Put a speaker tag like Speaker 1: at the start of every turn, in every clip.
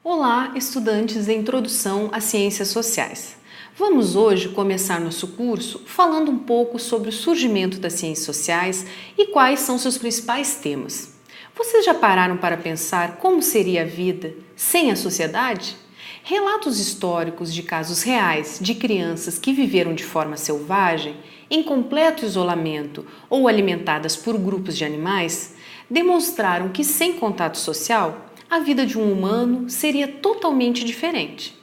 Speaker 1: Olá, estudantes da Introdução às Ciências Sociais. Vamos hoje começar nosso curso falando um pouco sobre o surgimento das ciências sociais e quais são seus principais temas. Vocês já pararam para pensar como seria a vida sem a sociedade? Relatos históricos de casos reais de crianças que viveram de forma selvagem, em completo isolamento ou alimentadas por grupos de animais, demonstraram que sem contato social, a vida de um humano seria totalmente diferente.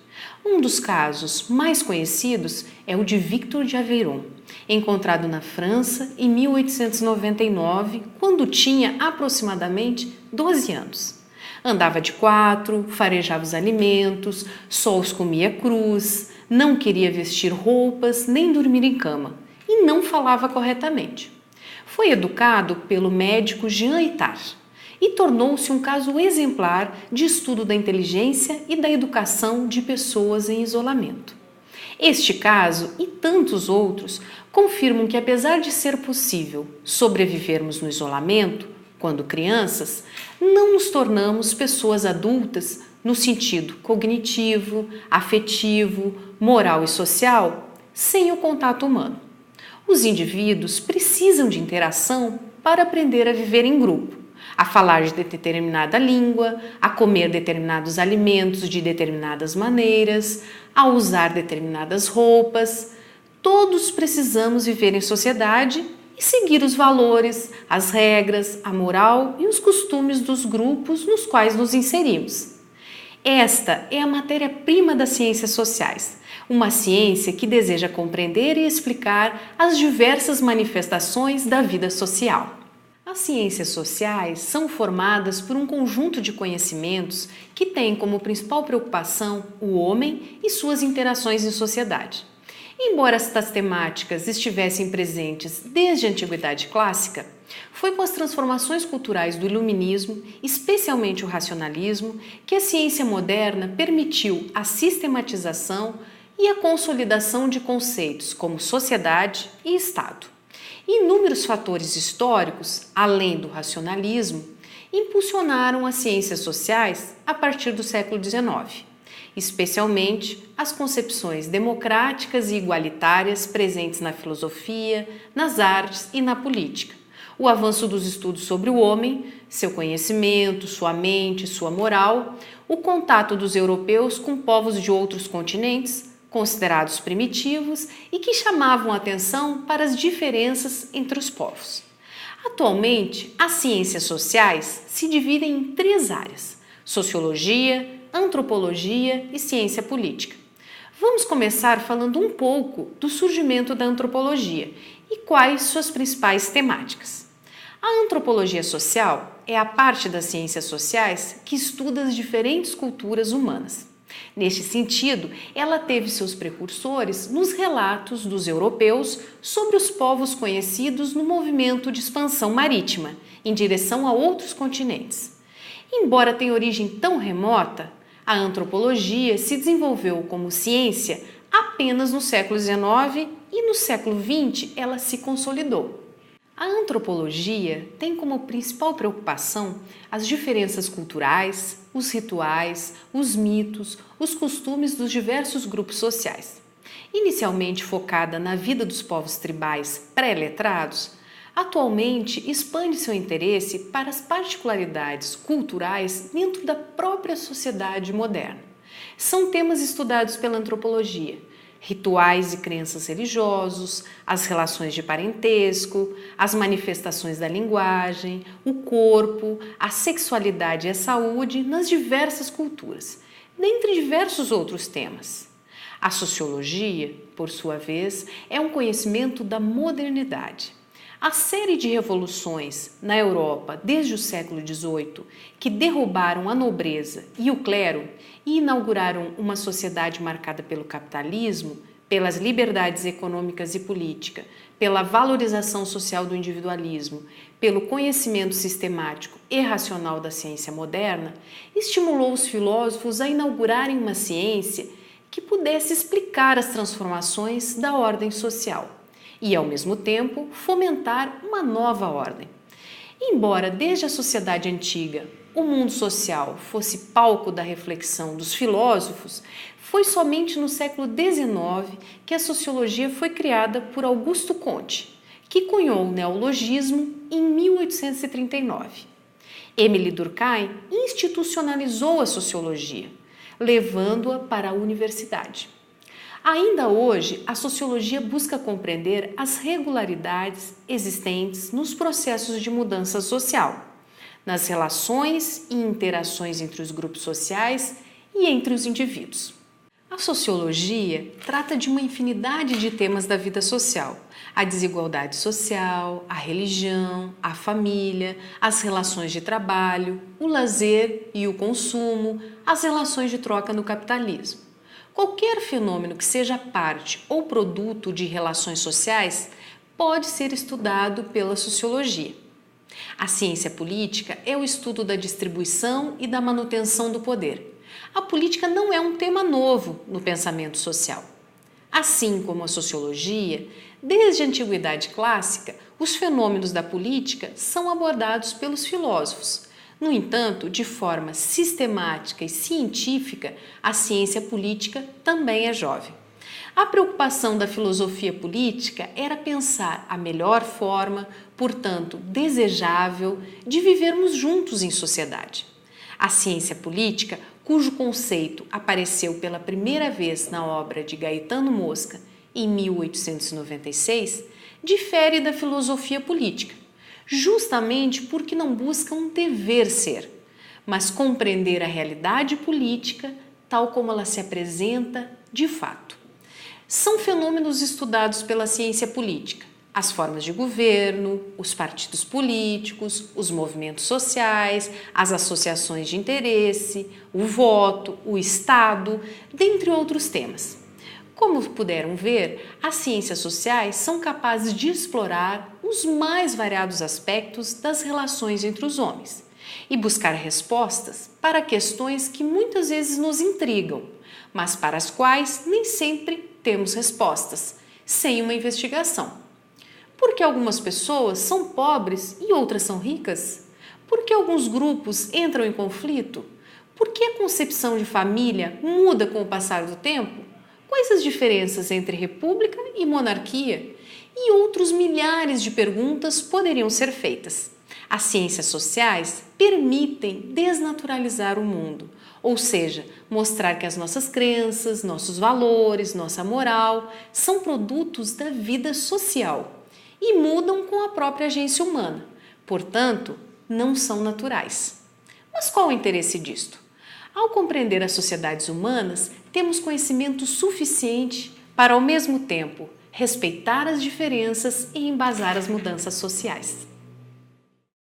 Speaker 1: Um dos casos mais conhecidos é o de Victor de Aveyron, encontrado na França em 1899, quando tinha aproximadamente 12 anos. Andava de quatro, farejava os alimentos, só os comia crus, não queria vestir roupas nem dormir em cama e não falava corretamente. Foi educado pelo médico Jean Itard e tornou-se um caso exemplar de estudo da inteligência e da educação de pessoas em isolamento. Este caso e tantos outros confirmam que, apesar de ser possível sobrevivermos no isolamento, quando crianças, não nos tornamos pessoas adultas no sentido cognitivo, afetivo, moral e social, sem o contato humano. Os indivíduos precisam de interação para aprender a viver em grupo, a falar de determinada língua, a comer determinados alimentos de determinadas maneiras, a usar determinadas roupas. Todos precisamos viver em sociedade e seguir os valores, as regras, a moral e os costumes dos grupos nos quais nos inserimos. Esta é a matéria-prima das ciências sociais, uma ciência que deseja compreender e explicar as diversas manifestações da vida social. As ciências sociais são formadas por um conjunto de conhecimentos que têm como principal preocupação o homem e suas interações em sociedade. Embora estas temáticas estivessem presentes desde a Antiguidade Clássica, foi com as transformações culturais do Iluminismo, especialmente o racionalismo, que a ciência moderna permitiu a sistematização e a consolidação de conceitos como sociedade e Estado. Inúmeros fatores históricos, além do racionalismo, impulsionaram as ciências sociais a partir do século XIX, especialmente as concepções democráticas e igualitárias presentes na filosofia, nas artes e na política, o avanço dos estudos sobre o homem, seu conhecimento, sua mente, sua moral, o contato dos europeus com povos de outros continentes, considerados primitivos e que chamavam a atenção para as diferenças entre os povos. Atualmente, as ciências sociais se dividem em três áreas: sociologia, antropologia e ciência política. Vamos começar falando um pouco do surgimento da antropologia e quais suas principais temáticas. A antropologia social é a parte das ciências sociais que estuda as diferentes culturas humanas. Neste sentido, ela teve seus precursores nos relatos dos europeus sobre os povos conhecidos no movimento de expansão marítima, em direção a outros continentes. Embora tenha origem tão remota, a antropologia se desenvolveu como ciência apenas no século XIX e no século XX ela se consolidou. A antropologia tem como principal preocupação as diferenças culturais, os rituais, os mitos, os costumes dos diversos grupos sociais. Inicialmente focada na vida dos povos tribais pré-letrados, atualmente expande seu interesse para as particularidades culturais dentro da própria sociedade moderna. São temas estudados pela antropologia: rituais e crenças religiosos, as relações de parentesco, as manifestações da linguagem, o corpo, a sexualidade e a saúde nas diversas culturas, dentre diversos outros temas. A sociologia, por sua vez, é um conhecimento da modernidade. A série de revoluções na Europa desde o século XVIII, que derrubaram a nobreza e o clero e inauguraram uma sociedade marcada pelo capitalismo, pelas liberdades econômicas e política, pela valorização social do individualismo, pelo conhecimento sistemático e racional da ciência moderna, estimulou os filósofos a inaugurarem uma ciência que pudesse explicar as transformações da ordem social e, ao mesmo tempo, fomentar uma nova ordem. Embora desde a sociedade antiga o mundo social fosse palco da reflexão dos filósofos, foi somente no século XIX que a sociologia foi criada por Augusto Comte, que cunhou o neologismo em 1839. Émile Durkheim institucionalizou a sociologia, levando-a para a universidade. Ainda hoje, a sociologia busca compreender as regularidades existentes nos processos de mudança social, nas relações e interações entre os grupos sociais e entre os indivíduos. A sociologia trata de uma infinidade de temas da vida social: a desigualdade social, a religião, a família, as relações de trabalho, o lazer e o consumo, as relações de troca no capitalismo. Qualquer fenômeno que seja parte ou produto de relações sociais pode ser estudado pela sociologia. A ciência política é o estudo da distribuição e da manutenção do poder. A política não é um tema novo no pensamento social. Assim como a sociologia, desde a antiguidade clássica, os fenômenos da política são abordados pelos filósofos. No entanto, de forma sistemática e científica, a ciência política também é jovem. A preocupação da filosofia política era pensar a melhor forma, portanto desejável, de vivermos juntos em sociedade. A ciência política, cujo conceito apareceu pela primeira vez na obra de Gaetano Mosca, em 1896, difere da filosofia política, justamente porque não busca um dever ser, mas compreender a realidade política tal como ela se apresenta de fato. São fenômenos estudados pela ciência política: as formas de governo, os partidos políticos, os movimentos sociais, as associações de interesse, o voto, o Estado, dentre outros temas. Como puderam ver, as ciências sociais são capazes de explorar os mais variados aspectos das relações entre os homens e buscar respostas para questões que muitas vezes nos intrigam, mas para as quais nem sempre temos respostas, sem uma investigação. Por que algumas pessoas são pobres e outras são ricas? Por que alguns grupos entram em conflito? Por que a concepção de família muda com o passar do tempo? Quais as diferenças entre república e monarquia? E outros milhares de perguntas poderiam ser feitas. As ciências sociais permitem desnaturalizar o mundo, ou seja, mostrar que as nossas crenças, nossos valores, nossa moral são produtos da vida social e mudam com a própria agência humana, portanto, não são naturais. Mas qual o interesse disto? Ao compreender as sociedades humanas, temos conhecimento suficiente para, ao mesmo tempo, respeitar as diferenças e embasar as mudanças sociais.